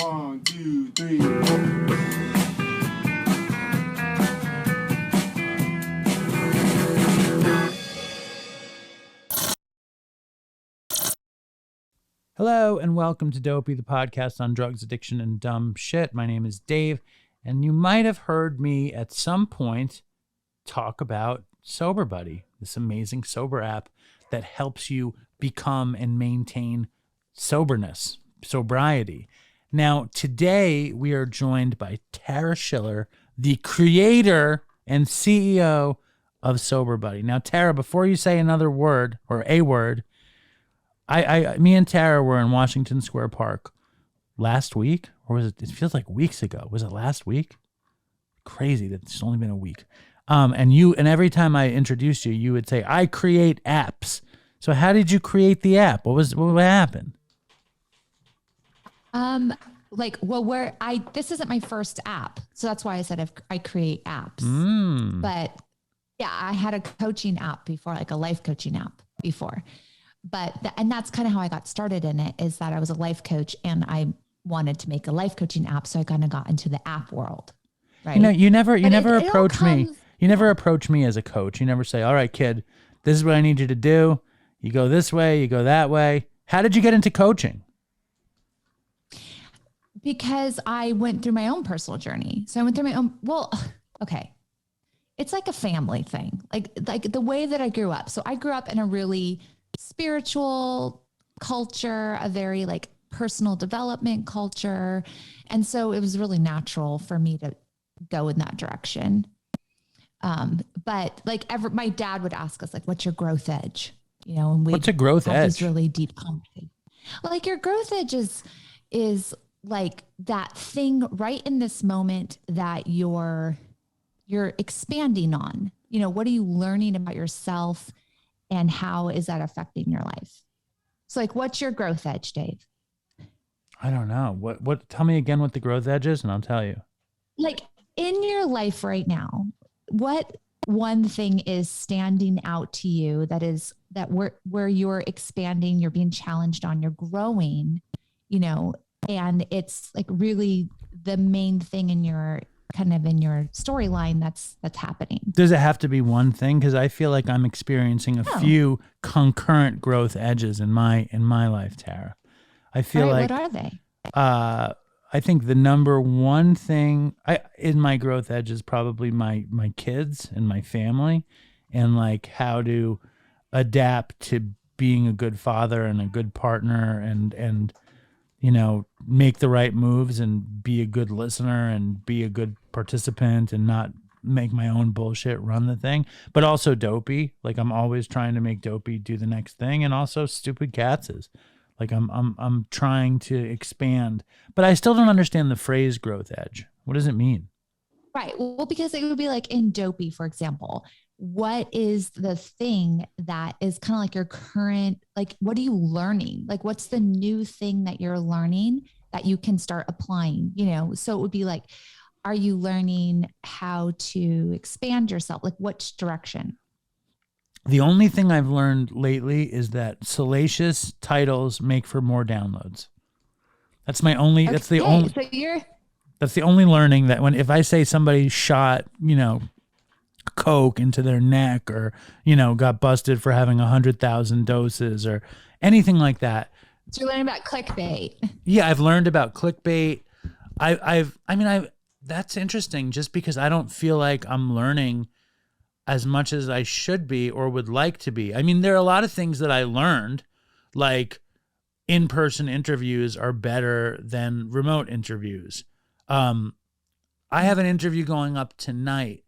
One, two, three, four. Hello and welcome to Dopey, the podcast on drugs, addiction, and dumb shit. My name is Dave, and you might have heard me at some point talk about Sober Buddy, this amazing sober app that helps you become and maintain sobriety. Now, today we are joined by Tara Schiller, the creator and CEO of Sober Buddy. Now, Tara, before you say another word or a word, me and Tara were in Washington Square Park last week, or was it? It feels like weeks ago. Was it last week? Crazy that it's only been a week. And every time I introduced you, you would say, "I create apps." So how did you create the app? What happened? This isn't my first app, so that's why I said I create apps. But yeah, I had a coaching app before, like a life coaching app before. And that's kind of how I got started in it, is that I was a life coach and I wanted to make a life coaching app. So I kind of got into the app world, right? You never approach me. You never approach me as a coach. You never say, "All right, kid, this is what I need you to do. You go this way, you go that way." How did you get into coaching? Because I went through my own personal journey. So I went through my own, okay. It's like a family thing, like the way that I grew up. So I grew up in a really spiritual culture, a very like personal development culture. And so it was really natural for me to go in that direction. But my dad would ask us, like, what's your growth edge? And what's a growth edge? These really deep conversations. Like your growth edge is like that thing right in this moment that you're expanding on. What are you learning about yourself? And how is that affecting your life? So like, what's your growth edge, Dave? I don't know. What, tell me again what the growth edge is and I'll tell you. Like in your life right now, what one thing is standing out to you where you're expanding, you're being challenged on, you're growing, and it's like really the main thing in your storyline that's happening. Does it have to be one thing? Because I feel like I'm experiencing a few concurrent growth edges in my life, Tara. I feel like, what are they? I think the number one thing in my growth edge is probably my kids and my family, and like how to adapt to being a good father and a good partner and make the right moves and be a good listener and be a good participant and not make my own bullshit run the thing. But also Dopey. Like I'm always trying to make Dopey do the next thing, and also stupid Katz's. Like I'm trying to expand, but I still don't understand the phrase growth edge. What does it mean? Right. Well, because it would be like in Dopey, for example, what is the thing that is kind of like your current, like, what are you learning? Like, what's the new thing that you're learning that you can start applying, So it would be like, are you learning how to expand yourself? Like which direction? The only thing I've learned lately is that salacious titles make for more downloads. That's my only, okay, that's the only, so that's the only learning that if I say somebody shot, coke into their neck or, got busted for having 100,000 doses or anything like that. So you're learning about clickbait. Yeah. I've learned about clickbait. That's interesting just because I don't feel like I'm learning as much as I should be or would like to be. I mean, there are a lot of things that I learned, like in-person interviews are better than remote interviews. I have an interview going up tonight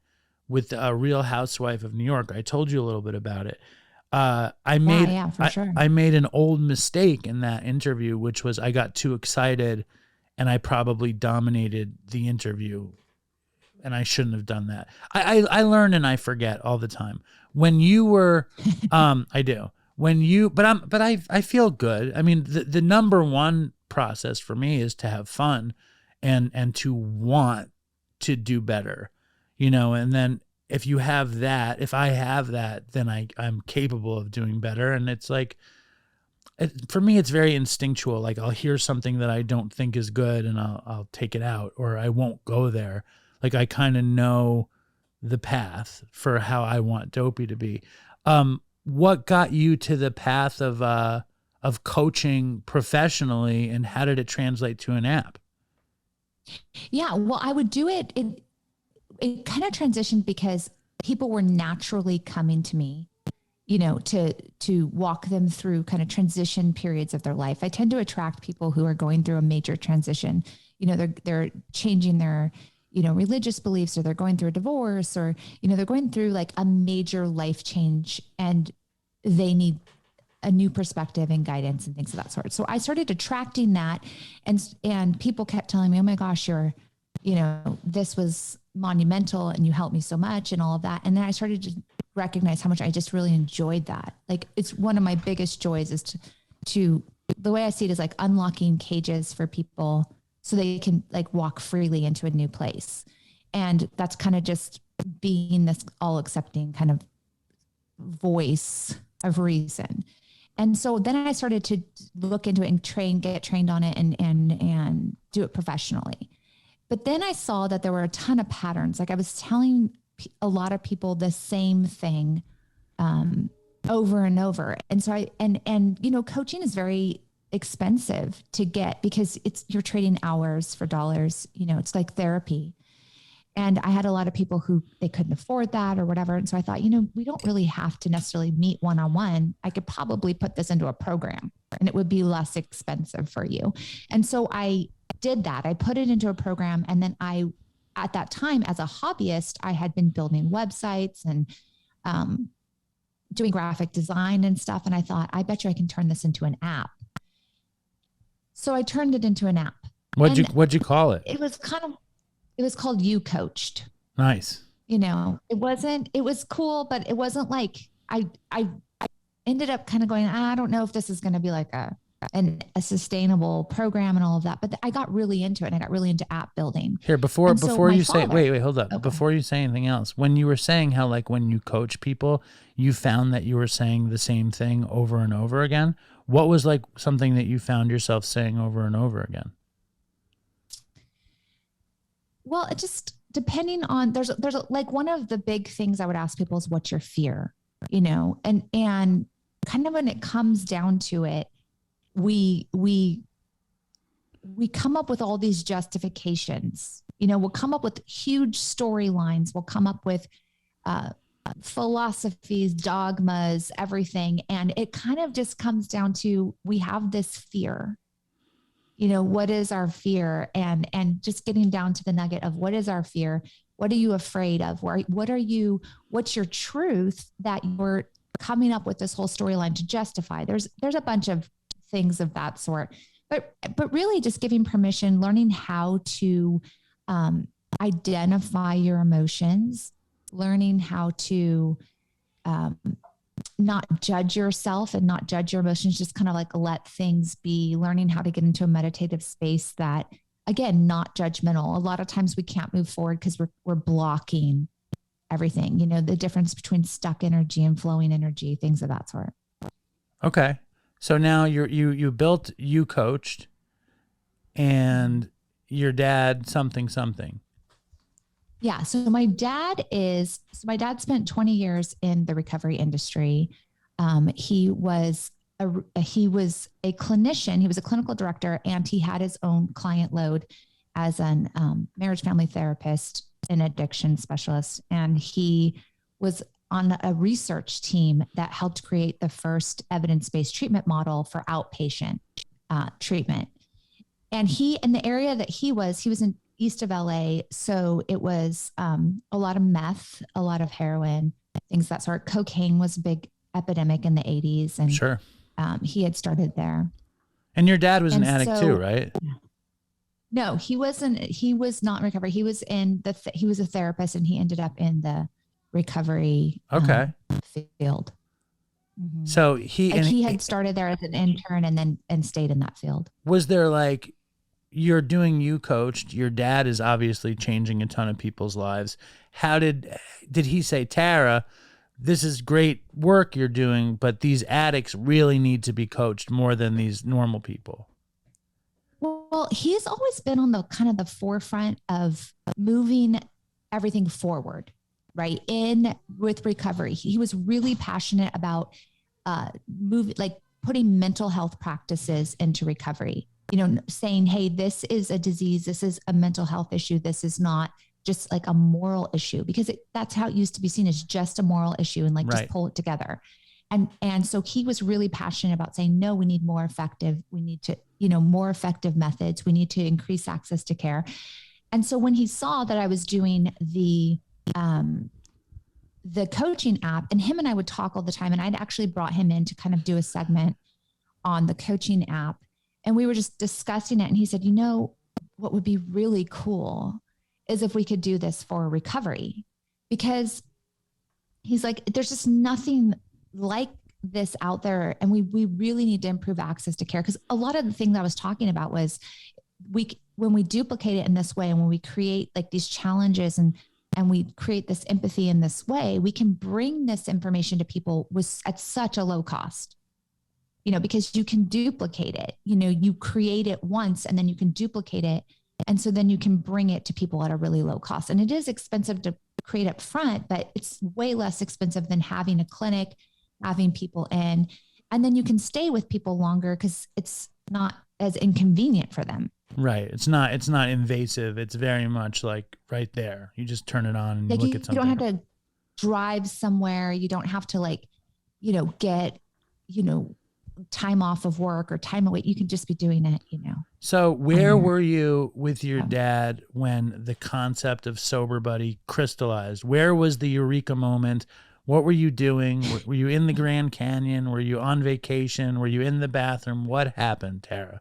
with a Real Housewife of New York. I told you a little bit about it. I made an old mistake in that interview, which was I got too excited and I probably dominated the interview. And I shouldn't have done that. I learn and I forget all the time. When you were, I do. But I feel good. I mean, the number one process for me is to have fun, and to want to do better, And then if I have that, then I'm capable of doing better. And it's like For me, it's very instinctual. Like I'll hear something that I don't think is good and I'll take it out, or I won't go there. Like I kind of know the path for how I want Dopey to be. What got you to the path of coaching professionally, and how did it translate to an app? Yeah, well, I would do it. It kind of transitioned because people were naturally coming to me, to walk them through kind of transition periods of their life. I tend to attract people who are going through a major transition. They're changing their, religious beliefs, or they're going through a divorce, or, they're going through like a major life change, and they need a new perspective and guidance and things of that sort. So I started attracting that, and people kept telling me, oh my gosh, this was monumental and you helped me so much and all of that. And then I started to recognize how much I just really enjoyed that. Like it's one of my biggest joys is to the way I see it is like unlocking cages for people so they can like walk freely into a new place. And that's kind of just being this all accepting kind of voice of reason. And so then I started to look into it and get trained on it and do it professionally. But then I saw that there were a ton of patterns. Like I was telling a lot of people the same thing over and over. And so coaching is very expensive to get because you're trading hours for dollars. It's like therapy. And I had a lot of people who they couldn't afford that or whatever. And so I thought, we don't really have to necessarily meet one-on-one. I could probably put this into a program and it would be less expensive for you. And so I did that. I put it into a program. And then at that time, as a hobbyist, I had been building websites and doing graphic design and stuff. And I thought, I bet you I can turn this into an app. So I turned it into an app. What'd you call it? It was called You Coached. Nice. It was cool, but it wasn't like I ended up kind of going, I don't know if this is going to be like a sustainable program and all of that. But I got really into it, and I got really into app building. Here, before you say, wait, hold up. Okay. Before you say anything else, when you were saying how like when you coach people, you found that you were saying the same thing over and over again. What was like something that you found yourself saying over and over again? Well, it just depending on there's like one of the big things I would ask people is what's your fear, and kind of when it comes down to it, we come up with all these justifications, we'll come up with huge storylines. We'll come up with philosophies, dogmas, everything. And it kind of just comes down to, we have this fear. What is our fear? And just getting down to the nugget of what is our fear? What are you afraid of? What's your truth that you're coming up with this whole storyline to justify? There's a bunch of things of that sort, but really just giving permission, learning how to identify your emotions, learning how to not judge yourself and not judge your emotions, just kind of like let things be, learning how to get into a meditative space that, again, not judgmental. A lot of times we can't move forward because we're blocking everything, the difference between stuck energy and flowing energy, things of that sort. Okay. So now you built, You Coached, and your dad something. Yeah. So my dad spent 20 years in the recovery industry. He was a clinician. He was a clinical director, and he had his own client load as an marriage family therapist and addiction specialist. And he was on a research team that helped create the first evidence-based treatment model for outpatient treatment. And in the area that he was in east of LA. So it was a lot of meth, a lot of heroin, things that sort. Cocaine was a big epidemic in the 80s. And sure. He had started there. And your dad was an addict too, right? No, he wasn't. He was not in recovery. He was he was a therapist, and he ended up in the recovery field. Mm-hmm. So he had started there as an intern and stayed in that field. Was there like, you're doing You Coached, your dad is obviously changing a ton of people's lives. How did he say, Tara, this is great work you're doing, but these addicts really need to be coached more than these normal people? Well, he's always been on the kind of the forefront of moving everything forward, right? In with recovery. He was really passionate about putting mental health practices into recovery, saying, hey, this is a disease. This is a mental health issue. This is not just like a moral issue, because that's how it used to be seen, as just a moral issue, and just pull it together. And so he was really passionate about saying, no, we need more effective. We need to, more effective methods. We need to increase access to care. And so when he saw that I was doing the coaching app, and him and I would talk all the time, and I'd actually brought him in to kind of do a segment on the coaching app, and we were just discussing it. And he said, what would be really cool is if we could do this for recovery, because he's like, there's just nothing like this out there. And we really need to improve access to care. Because a lot of the things I was talking about was when we duplicate it in this way, and when we create like these challenges and we create this empathy in this way, we can bring this information to people at such a low cost, because you can duplicate it, you create it once and then you can duplicate it. And so then you can bring it to people at a really low cost. And it is expensive to create up front, but it's way less expensive than having a clinic, having people in, and then you can stay with people longer because it's not as inconvenient for them. Right. It's not invasive. It's very much like right there. You just turn it on and look at something. You don't have to drive somewhere. You don't have to get, time off of work or time away. You can just be doing it, So where were you with your dad when the concept of Sober Buddy crystallized? Where was the Eureka moment? What were you doing? Were you in the Grand Canyon? Were you on vacation? Were you in the bathroom? What happened, Tara?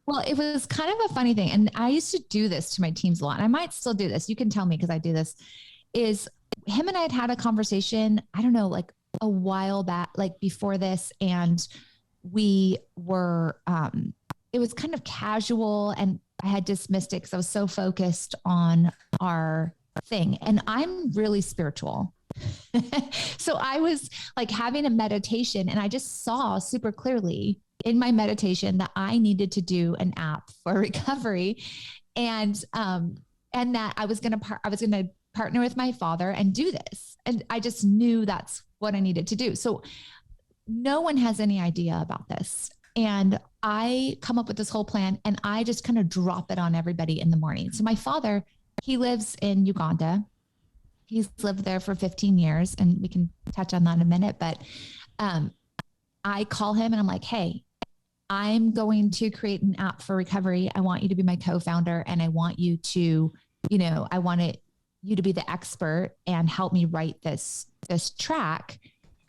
Well, it was kind of a funny thing. And I used to do this to my teams a lot. And I might still do this. You can tell me because I do this. Is him and I had a conversation, I don't know, like a while back, like before this. And we were, it was kind of casual, and I had dismissed it because I was so focused on our thing. And I'm really spiritual. So I was like having a meditation, and I just saw super clearly in my meditation that I needed to do an app for recovery, and that I was going to partner with my father and do this. And I just knew that's what I needed to do. So no one has any idea about this. And I come up with this whole plan, and I just kind of drop it on everybody in the morning. So my father, he lives in Uganda. He's lived there for 15 years, and we can touch on that in a minute. But I call him and I'm like, hey, I'm going to create an app for recovery. I want you to be my co-founder, and I want you to, I want you to be the expert and help me write this track.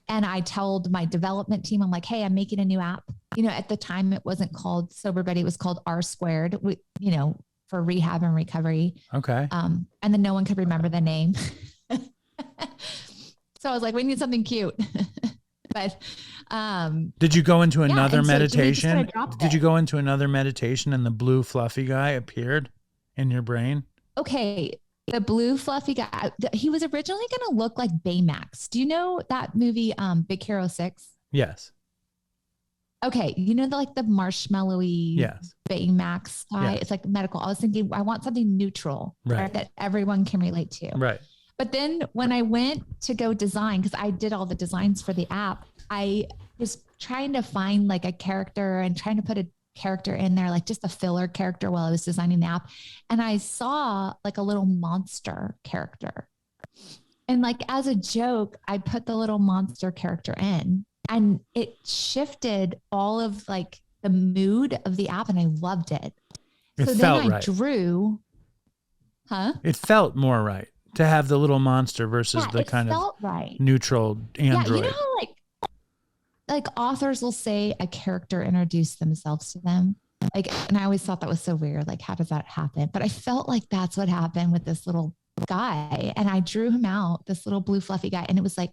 And I told my development team, I'm like, hey, I'm making a new app. At the time it wasn't called Sober Buddy, it was called R Squared, for rehab and recovery. Okay. And then no one could remember the name. So I was like, we need something cute. But did you go into another meditation? Did you it. go into another meditation and the blue fluffy guy appeared in your brain? Okay. The blue fluffy guy, he was originally going to look like Baymax. Do you know that movie, Big Hero 6? Yes. Okay. The marshmallowy Baymax guy. Yeah. It's like medical. I was thinking, I want something neutral, right, that everyone can relate to. Right. But then when I went to go design, because I did all the designs for the app, I was trying to find like a character and trying to put a character in there, like just a filler character while I was designing the app. And I saw like a little monster character. And like as a joke, I put the little monster character in, and it shifted all of like the mood of the app, and I loved it. It so felt then I right. drew. It felt more right to have the little monster versus the kind of neutral android. Yeah, how like authors will say a character introduced themselves to them. And I always thought that was so weird. Like, how does that happen? But I felt like that's what happened with this little guy. And I drew him out, this little blue fluffy guy. And it was like,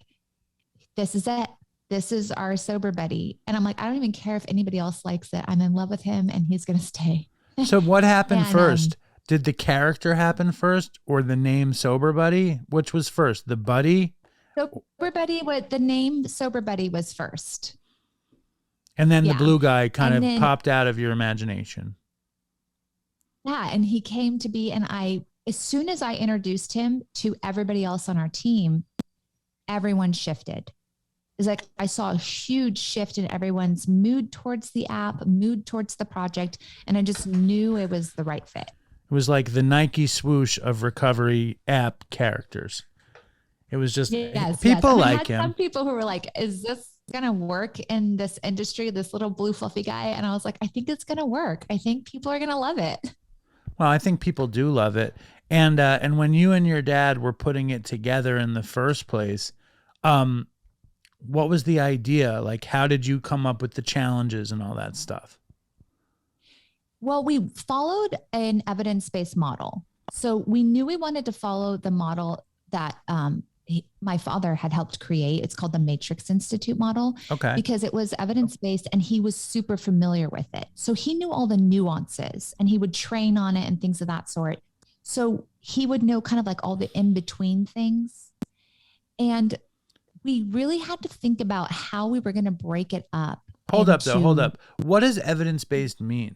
this is it. This is our Sober Buddy. And I'm like, I don't even care if anybody else likes it. I'm in love with him, and he's going to stay. So what happened first? Did the character happen first, or the name Sober Buddy? Which was first, the buddy Sober Buddy, what the name Sober Buddy was first. And then the Yeah. blue guy kind And of then- popped out of your imagination. Yeah. And he came to be, and as soon as I introduced him to everybody else on our team, everyone shifted. It's like I saw a huge shift in everyone's mood towards the app, mood towards the project. And I just knew it was the right fit. It was like the Nike swoosh of recovery app characters. It was just people And like I had him. some people who were like, is this going to work in this industry, this little blue fluffy guy? And I was like, I think it's going to work. I think people are going to love it. Well, I think people do love it. And when you and your dad were putting it together in the first place, what was the idea? Like, how did you come up with the challenges and all that stuff? Well, we followed an evidence-based model. So we knew we wanted to follow the model that my father had helped create. It's called the Matrix Institute model. Okay. Because it was evidence-based and he was super familiar with it. So he knew all the nuances and he would train on it and things of that sort. So he would know kind of like all the in-between things. And we really had to think about how we were going to break it up. Hold up. What does evidence-based mean?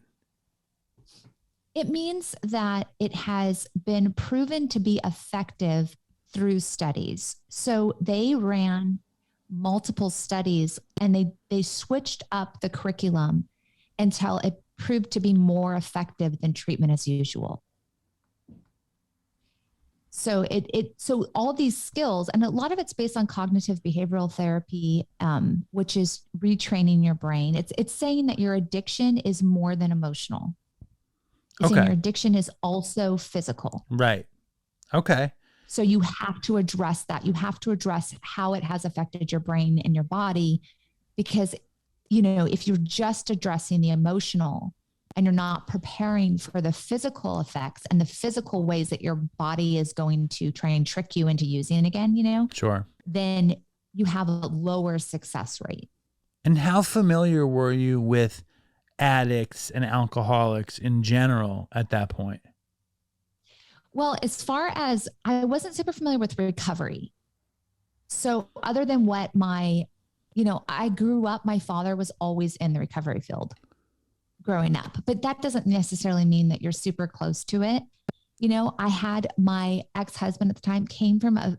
It means that it has been proven to be effective through studies. So they ran multiple studies and they switched up the curriculum until it proved to be more effective than treatment as usual. So so all these skills, and a lot of it's based on cognitive behavioral therapy, which is retraining your brain. It's saying that your addiction is more than emotional. It's saying your addiction is also physical. Right. Okay. So you have to address that. You have to address how it has affected your brain and your body, because, if you're just addressing the emotional and you're not preparing for the physical effects and the physical ways that your body is going to try and trick you into using it again, Sure. Then you have a lower success rate. And how familiar were you with addicts and alcoholics in general at that point? Well, as far as I wasn't super familiar with recovery. So other than what I grew up, my father was always in the recovery field growing up, but that doesn't necessarily mean that you're super close to it. I had my ex-husband at the time came from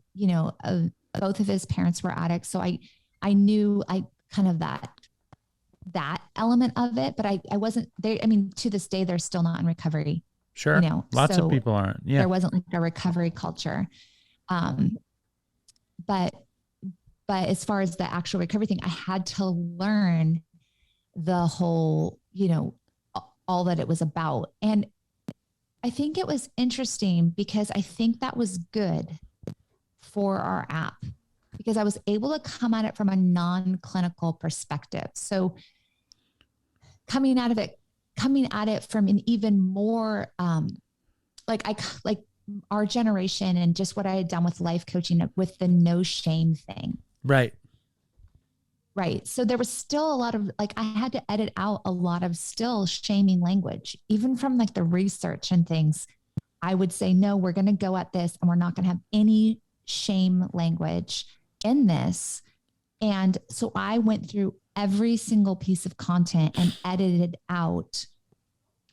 both of his parents were addicts. So I knew kind of that element of it, but I wasn't there. I mean, to this day, they're still not in recovery. Sure. Lots of people aren't. Yeah. There wasn't like a recovery culture. But as far as the actual recovery thing, I had to learn the whole, all that it was about. And I think it was interesting because I think that was good for our app, because I was able to come at it from a non-clinical perspective. So coming at it from an even more, like our generation and just what I had done with life coaching with the no shame thing. Right. Right. So there was still a lot of I had to edit out a lot of still shaming language, even from like the research and things. I would say, no, we're going to go at this and we're not going to have any shame language in this. And so I went through every single piece of content and edited out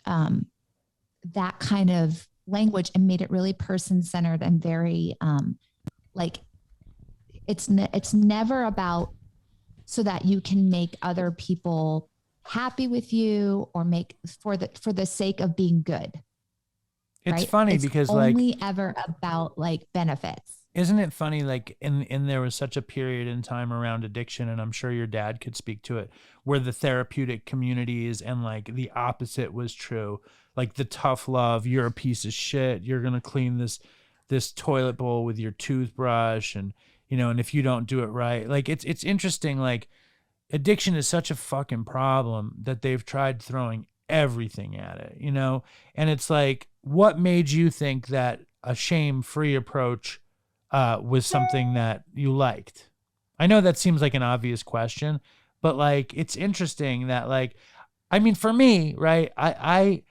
that kind of language and made it really person-centered and very it's never about so that you can make other people happy with you or make for the sake of being good. It's right? funny it's because only ever about benefits. Isn't it funny? In there was such a period in time around addiction, and I'm sure your dad could speak to it, where the therapeutic communities and the opposite was true. Like the tough love, you're a piece of shit. You're going to clean this toilet bowl with your toothbrush. And, and if you don't do it right, it's interesting. Addiction is such a fucking problem that they've tried throwing everything at it, and it's what made you think that a shame-free approach was something that you liked? I know that seems like an obvious question, but it's interesting that for me, right?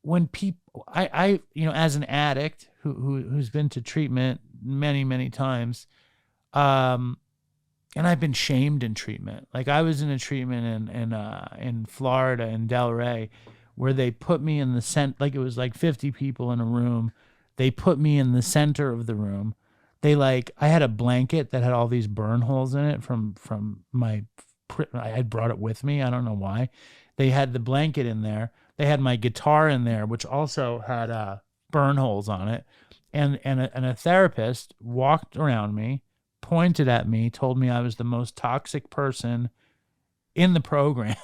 When people, as an addict who's been to treatment many, many times, And I've been shamed in treatment. Like I was in a treatment in Florida in Delray, where they put me in the like it was like 50 people in a room. They put me in the center of the room. I had a blanket that had all these burn holes in it from I had brought it with me. I don't know why. They had the blanket in there. They had my guitar in there, which also had burn holes on it. And a therapist walked around me, pointed at me, told me I was the most toxic person in the program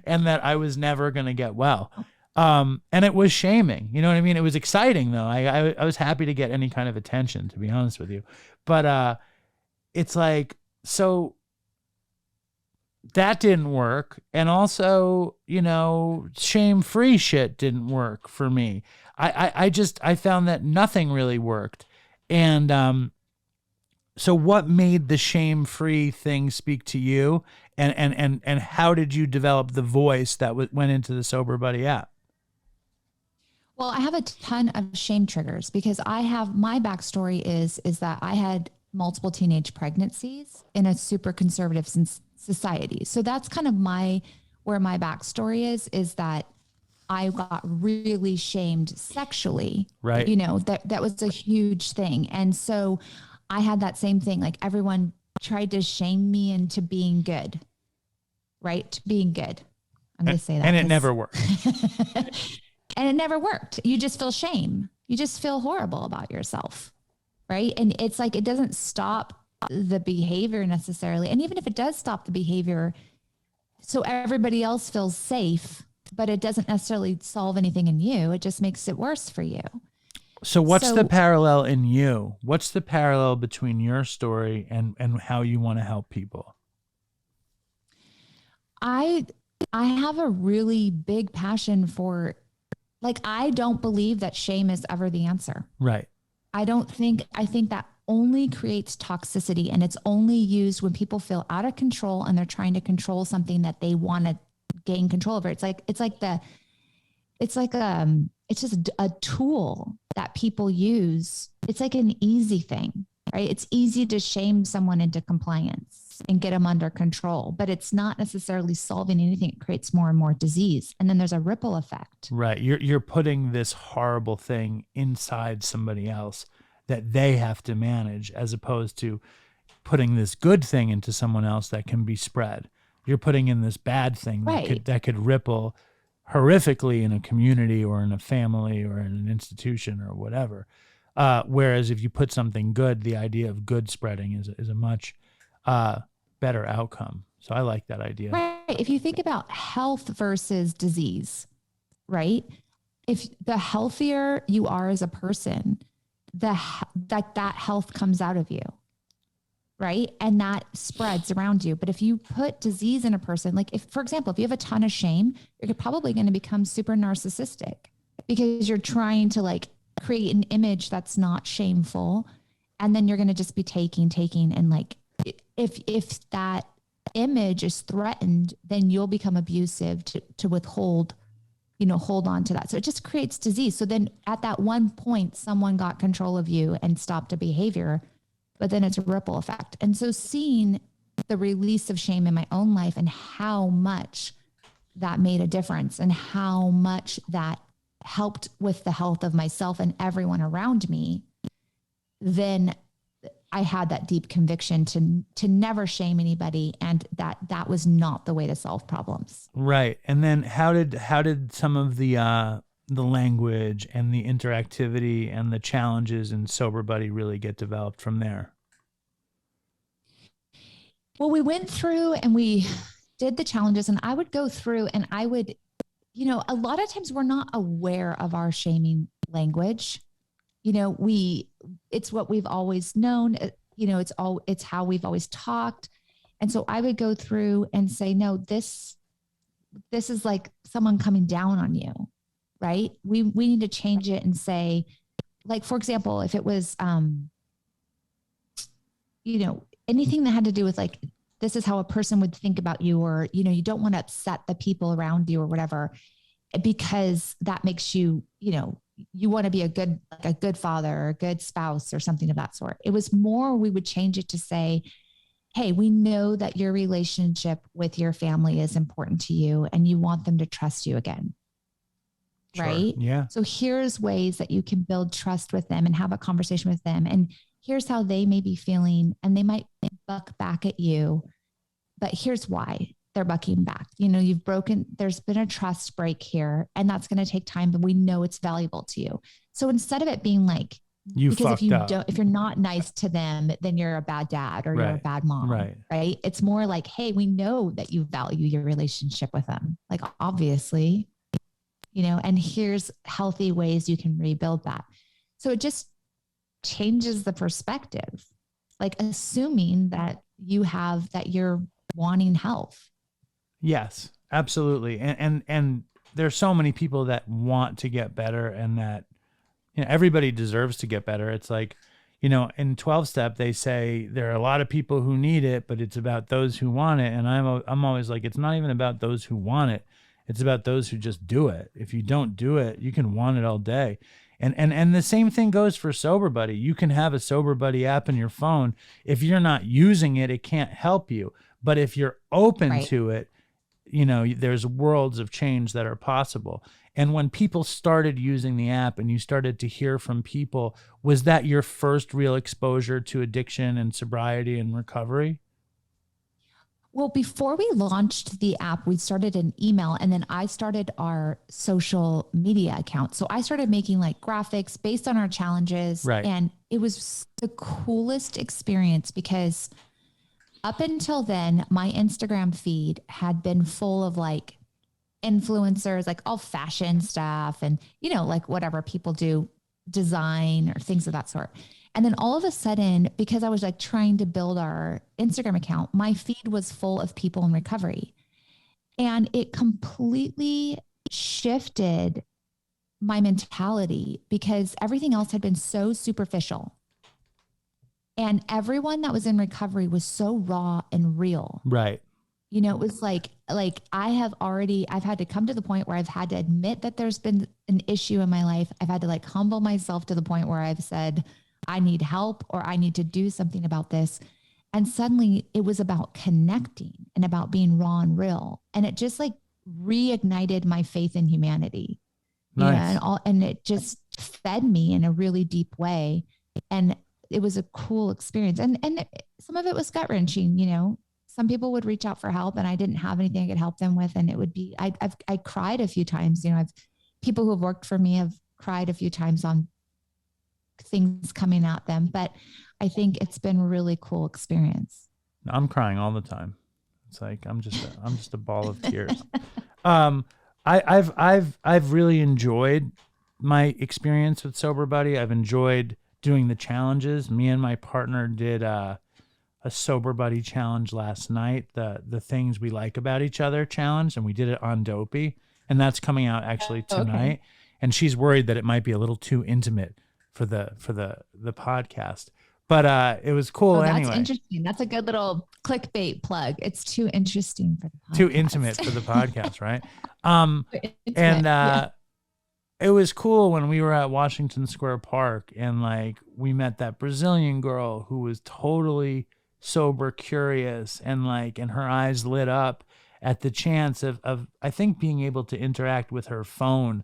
and that I was never going to get well. And it was shaming, you know what I mean? It was exciting though. I was happy to get any kind of attention, to be honest with you. But it's like, so that didn't work. And also, you know, shame-free shit didn't work for me. I found that nothing really worked. And so what made the shame-free thing speak to you? And how did you develop the voice that went into the Sober Buddy app? Well, I have a ton of shame triggers because my backstory is that I had multiple teenage pregnancies in a super conservative society. So that's kind of where my backstory is that I got really shamed sexually. Right. You know, that was a huge thing. And so I had that same thing. Like everyone tried to shame me into being good, right? Being good. I'm going to say that. And it never worked. And it never worked. You just feel shame. You just feel horrible about yourself. Right. And it's like, it doesn't stop the behavior necessarily. And even if it does stop the behavior, so everybody else feels safe, but it doesn't necessarily solve anything in you. It just makes it worse for you. So what's the parallel in you? What's the parallel between your story and how you want to help people? I have a really big passion for, like, I don't believe that shame is ever the answer. Right. I think that only creates toxicity, and it's only used when people feel out of control and they're trying to control something that they want to gain control over. It's just a tool that people use. It's like an easy thing, right? It's easy to shame someone into compliance and get them under control, but it's not necessarily solving anything. It creates more and more disease. And then there's a ripple effect. Right. You're putting this horrible thing inside somebody else that they have to manage, as opposed to putting this good thing into someone else that can be spread. You're putting in this bad thing that could ripple horrifically in a community or in a family or in an institution or whatever. Whereas if you put something good, the idea of good spreading is a much better outcome. So I like that idea. Right. If you think about health versus disease, right? If the healthier you are as a person, that health comes out of you, right? And that spreads around you. But if you put disease in a person, like if, for example, if you have a ton of shame, you're probably going to become super narcissistic because you're trying to like create an image that's not shameful. And then you're going to just be taking, and like, if that image is threatened, then you'll become abusive to withhold, hold on to that. So it just creates disease. So then at that one point, someone got control of you and stopped a behavior, but then it's a ripple effect. And so seeing the release of shame in my own life and how much that made a difference and how much that helped with the health of myself and everyone around me, then I had that deep conviction to never shame anybody, and that was not the way to solve problems. Right. And then how did some of the language and the interactivity and the challenges in Sober Buddy really get developed from there? Well, we went through and we did the challenges, and I would go through and I would, a lot of times we're not aware of our shaming language. It's what we've always known, it's how we've always talked. And so I would go through and say, no, this is like someone coming down on you, right? We need to change it and say, like, for example, if it was, anything that had to do with like, this is how a person would think about you, or, you don't want to upset the people around you or whatever, because that makes you, you want to be a good father or a good spouse or something of that sort. It was more, we would change it to say, hey, we know that your relationship with your family is important to you and you want them to trust you again. Sure. Right? Yeah. So here's ways that you can build trust with them and have a conversation with them. And here's how they may be feeling. And they might buck back at you, but here's why they're bucking back. There's been a trust break here, and that's going to take time, but we know it's valuable to you. So instead of it being like, if you're not nice to them, then you're a bad dad or you're a bad mom. Right. It's more like, hey, we know that you value your relationship with them. Like, obviously, and here's healthy ways you can rebuild that. So it just changes the perspective, like assuming that you're wanting health. Yes, absolutely. And there's so many people that want to get better, and that, everybody deserves to get better. It's like, in 12 step, they say there are a lot of people who need it, but it's about those who want it. And I'm always like, it's not even about those who want it. It's about those who just do it. If you don't do it, you can want it all day. And the same thing goes for Sober Buddy. You can have a Sober Buddy app in your phone. If you're not using it, it can't help you. But if you're open to it, there's worlds of change that are possible. And when people started using the app and you started to hear from people, was that your first real exposure to addiction and sobriety and recovery? Well, before we launched the app, we started an email, and then I started our social media account. So I started making like graphics based on our challenges. Right. And it was the coolest experience because up until then, my Instagram feed had been full of like influencers, like all fashion stuff and, like whatever people do, design or things of that sort. And then all of a sudden, because I was like trying to build our Instagram account, my feed was full of people in recovery. And it completely shifted my mentality because everything else had been so superficial. And everyone that was in recovery was so raw and real. Right. It was like I've had to come to the point where I've had to admit that there's been an issue in my life. I've had to like humble myself to the point where I've said, I need help or I need to do something about this. And suddenly it was about connecting and about being raw and real. And it just like reignited my faith in humanity. Nice. And it just fed me in a really deep way. And it was a cool experience. And some of it was gut wrenching, some people would reach out for help and I didn't have anything I could help them with. And it would be, I cried a few times, people who have worked for me have cried a few times on things coming at them, but I think it's been a really cool experience. I'm crying all the time. It's like, I'm just a ball of tears. I've really enjoyed my experience with Sober Buddy. I've enjoyed doing the challenges. Me and my partner did a Sober Buddy challenge last night, the things we like about each other challenge, and we did it on Dopey, and that's coming out actually tonight. Okay. And she's worried that it might be a little too intimate for the podcast, but it was cool. That's anyway. Interesting. That's a good little clickbait plug. It's too interesting for the podcast. Too intimate for the podcast, right? It was cool when we were at Washington Square Park and like we met that Brazilian girl who was totally sober curious and her eyes lit up at the chance of I think being able to interact with her phone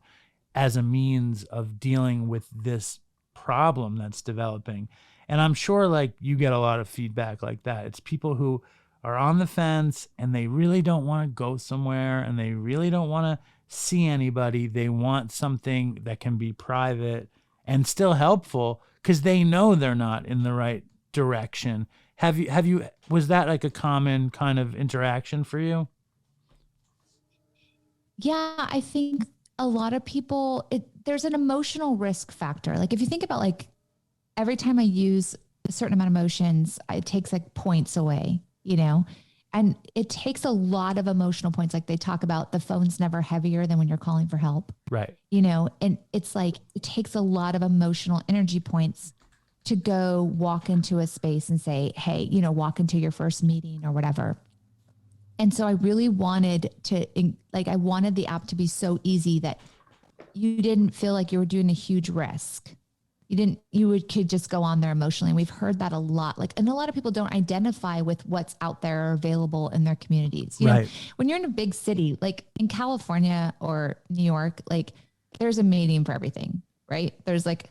as a means of dealing with this problem that's developing. And I'm sure like you get a lot of feedback like that. It's people who are on the fence and they really don't want to go somewhere and they really don't want to see anybody. They want something that can be private and still helpful because they know they're not in the right direction. Was that like a common kind of interaction for you? Yeah, I think a lot of people, there's an emotional risk factor. Like if you think about like every time I use a certain amount of emotions, it takes like points away, and it takes a lot of emotional points. Like they talk about the phone's never heavier than when you're calling for help. Right. And it's like, it takes a lot of emotional energy points to go walk into a space and say, hey, walk into your first meeting or whatever. And so I really wanted I wanted the app to be so easy that you didn't feel like you were doing a huge risk. Could just go on there emotionally. And we've heard that a lot. Like, and a lot of people don't identify with what's out there or available in their communities. You know, when you're in a big city, like in California or New York, like there's a meeting for everything, right? There's like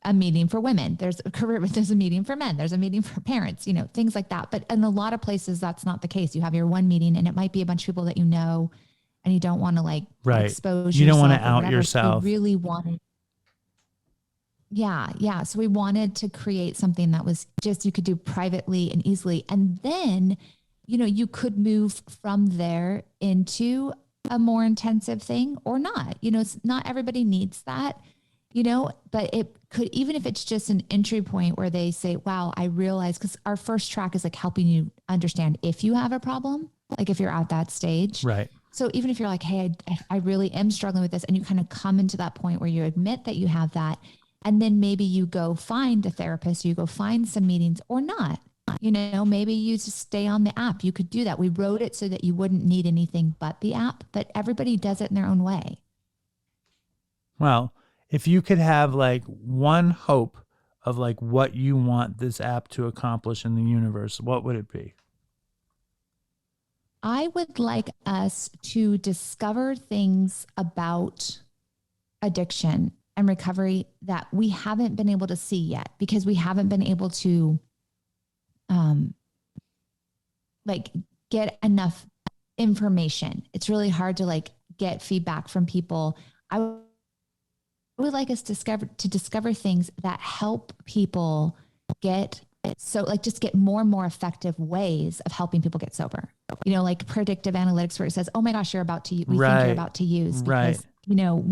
a meeting for women. There's a meeting for men. There's a meeting for parents, you know, things like that. But in a lot of places, that's not the case. You have your one meeting and it might be a bunch of people that you know, and you don't want to like expose yourself. You don't want to out yourself. So we really wanted. Yeah. So we wanted to create something that was just, you could do privately and easily. And then, you know, you could move from there into a more intensive thing or not. You know, it's not everybody needs that, you know, but it could, even if it's just an entry point where they say, wow, I realize, because our first track is like helping you understand if you have a problem, like if you're at that stage. Right. So even if you're like, hey, I really am struggling with this, and you kind of come into that point where you admit that you have that, and then maybe you go find a therapist, you go find some meetings or not, you know, maybe you just stay on the app. You could do that. We wrote it so that you wouldn't need anything but the app, but everybody does it in their own way. Well, if you could have like one hope of like what you want this app to accomplish in the universe, what would it be? I would like us to discover things about addiction and recovery that we haven't been able to see yet, because we haven't been able to like get enough information. It's really hard to like get feedback from people. I would like us to discover things that help people get just get more and more effective ways of helping people get sober. You know, like predictive analytics, where it says, oh my gosh, we think you're about to use, because you know,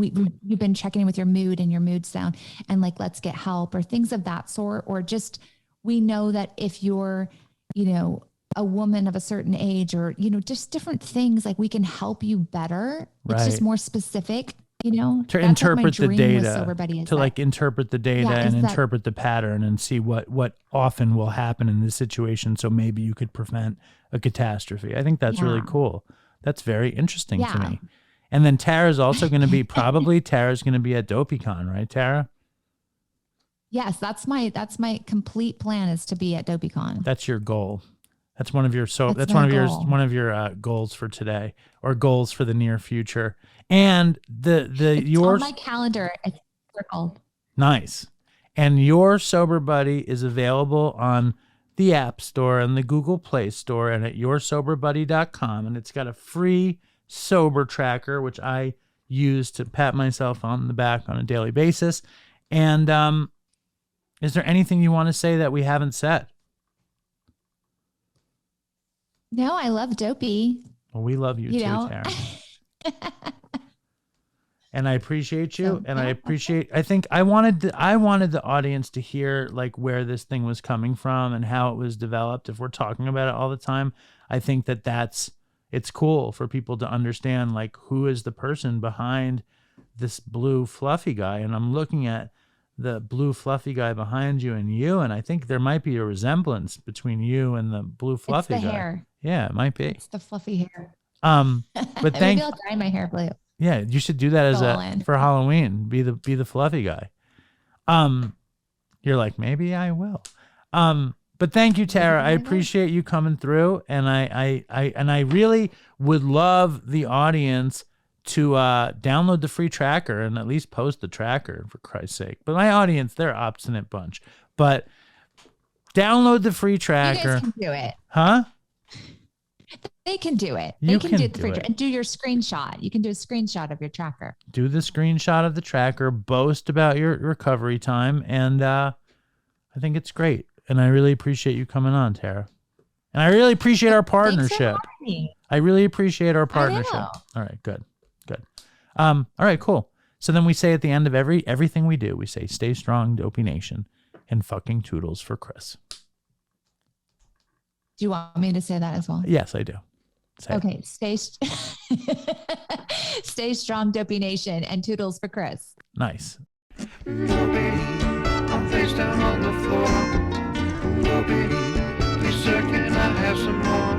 you've been checking in with your mood and your mood's down, and like, let's get help, or things of that sort. Or just, we know that if you're, you know, a woman of a certain age, or, you know, just different things, like we can help you better. It's just more specific, you know, to interpret the data, interpret the data and interpret the pattern and see what often will happen in this situation. So maybe you could prevent a catastrophe. I think that's really cool. That's very interesting to me. And then Tara's also going to be, Tara's going to be at DopeyCon, right, Tara? Yes, that's my complete plan, is to be at DopeyCon. That's your goal. That's one of your one of your goals for today, or goals for the near future. And it's yours on my calendar. It's circled. Nice. And your Sober Buddy is available on the App Store and the Google Play Store and at yoursoberbuddy.com, and it's got a free sober tracker, which I use to pat myself on the back on a daily basis. And is there anything you want to say that we haven't said? No, I love Dopey. Well, we love you too, Tara. And I appreciate you. I wanted the audience to hear like where this thing was coming from and how it was developed. If we're talking about it all the time, I think it's cool for people to understand like who is the person behind this blue fluffy guy. And I'm looking at the blue fluffy guy behind you, and I think there might be a resemblance between you and the blue fluffy guy. It's the hair. Yeah, it might be. It's the fluffy hair. But maybe I'll dye my hair blue. Yeah, you should do that for Halloween. Be the fluffy guy. You're like, maybe I will. But thank you, Tara. I appreciate you coming through, and I really would love the audience to download the free tracker and at least post the tracker, for Christ's sake. But my audience, they're an obstinate bunch. But download the free tracker. You guys can do it. Huh? They can do it. They can do the free tracker and do your screenshot. You can do a screenshot of your tracker. Do the screenshot of the tracker, boast about your recovery time, and I think it's great. And I really appreciate you coming on, Tara. And I really appreciate our partnership. I really appreciate our partnership. All right, good. All right, cool. So then we say at the end of everything we do, we say, stay strong, Dopey Nation, and fucking toodles for Chris. Do you want me to say that as well? Yes, I do. Okay, stay strong, Dopey Nation, and toodles for Chris. Nice. I'm face down on the floor. Oh, baby, please, sir, can I have some more?